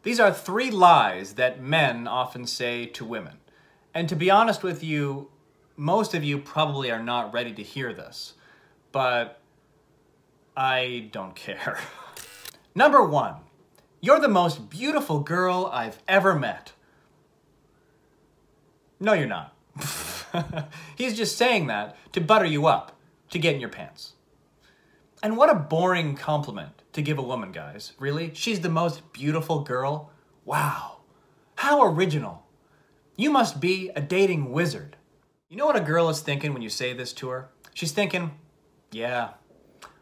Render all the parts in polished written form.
These are 3 lies that men often say to women. And to be honest with you, most of you probably are not ready to hear this, but I don't care. Number 1, you're the most beautiful girl I've ever met. No, you're not. He's just saying that to butter you up, to get in your pants. And what a boring compliment to give a woman, guys. Really? She's the most beautiful girl? Wow. How original. You must be a dating wizard. You know what a girl is thinking when you say this to her? She's thinking, yeah,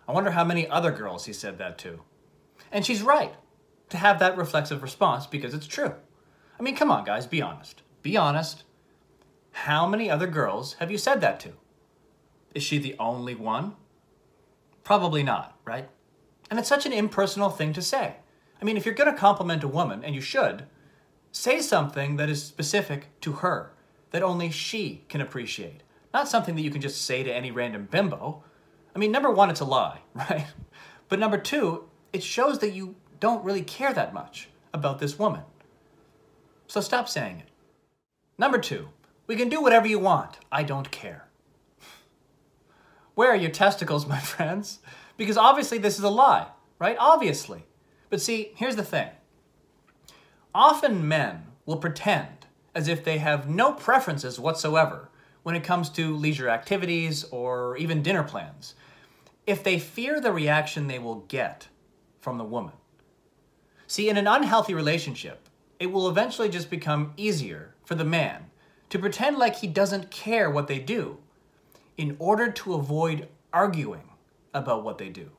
I wonder how many other girls he said that to. And she's right to have that reflexive response because it's true. I mean, come on, guys, be honest. Be honest. How many other girls have you said that to? Is she the only one? Probably not, right? And it's such an impersonal thing to say. I mean, if you're going to compliment a woman, and you should, say something that is specific to her, that only she can appreciate. Not something that you can just say to any random bimbo. I mean, number 1, it's a lie, right? But number 2, it shows that you don't really care that much about this woman. So stop saying it. Number 2, we can do whatever you want. I don't care. Where are your testicles, my friends? Because obviously this is a lie, right? Obviously. But see, here's the thing. Often men will pretend as if they have no preferences whatsoever when it comes to leisure activities or even dinner plans, if they fear the reaction they will get from the woman. See, in an unhealthy relationship, it will eventually just become easier for the man to pretend like he doesn't care what they do in order to avoid arguing about what they do.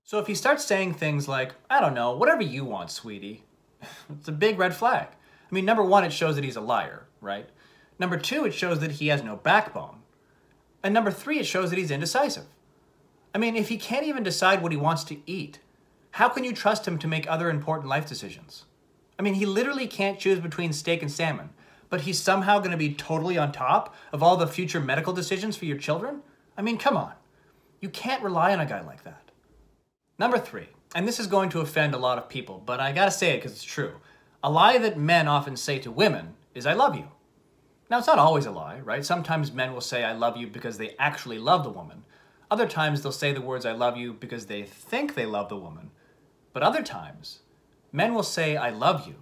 So if he starts saying things like, I don't know, whatever you want, sweetie, it's a big red flag. I mean, number 1, it shows that he's a liar, right? Number 2, it shows that he has no backbone. And number 3, it shows that he's indecisive. I mean, if he can't even decide what he wants to eat, how can you trust him to make other important life decisions? I mean, he literally can't choose between steak and salmon, but he's somehow going to be totally on top of all the future medical decisions for your children? I mean, come on. You can't rely on a guy like that. Number 3, and this is going to offend a lot of people, but I gotta say it because it's true. A lie that men often say to women is, I love you. Now, it's not always a lie, right? Sometimes men will say, I love you because they actually love the woman. Other times, they'll say the words, I love you because they think they love the woman. But other times, men will say, I love you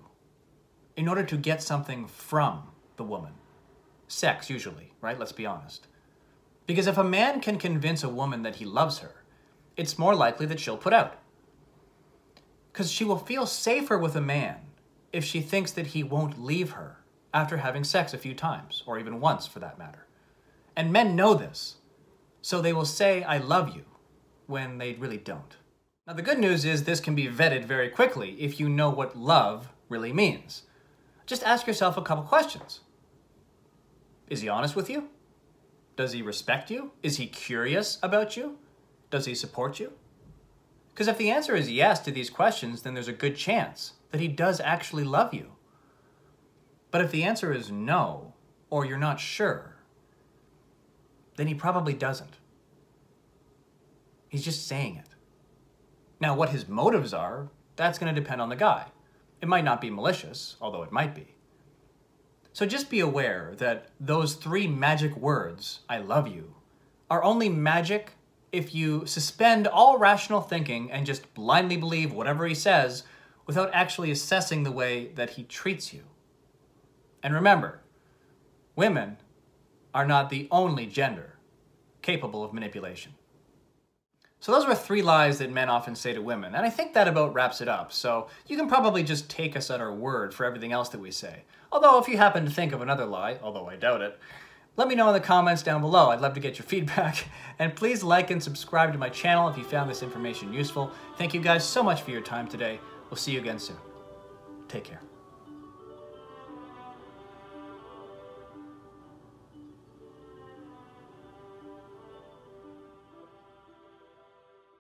in order to get something from the woman. Sex, usually, right? Let's be honest. Because if a man can convince a woman that he loves her, it's more likely that she'll put out. Because she will feel safer with a man if she thinks that he won't leave her after having sex a few times, or even once for that matter. And men know this, so they will say, I love you, when they really don't. Now the good news is this can be vetted very quickly if you know what love really means. Just ask yourself a couple questions. Is he honest with you? Does he respect you? Is he curious about you? Does he support you? Because if the answer is yes to these questions, then there's a good chance that he does actually love you. But if the answer is no, or you're not sure, then he probably doesn't. He's just saying it. Now, what his motives are, that's going to depend on the guy. It might not be malicious, although it might be. So just be aware that those 3 magic words, I love you, are only magic if you suspend all rational thinking and just blindly believe whatever he says without actually assessing the way that he treats you. And remember, women are not the only gender capable of manipulation. So those were 3 lies that men often say to women, and I think that about wraps it up, so you can probably just take us at our word for everything else that we say. Although if you happen to think of another lie, although I doubt it, let me know in the comments down below. I'd love to get your feedback. And please like and subscribe to my channel if you found this information useful. Thank you guys so much for your time today. We'll see you again soon. Take care.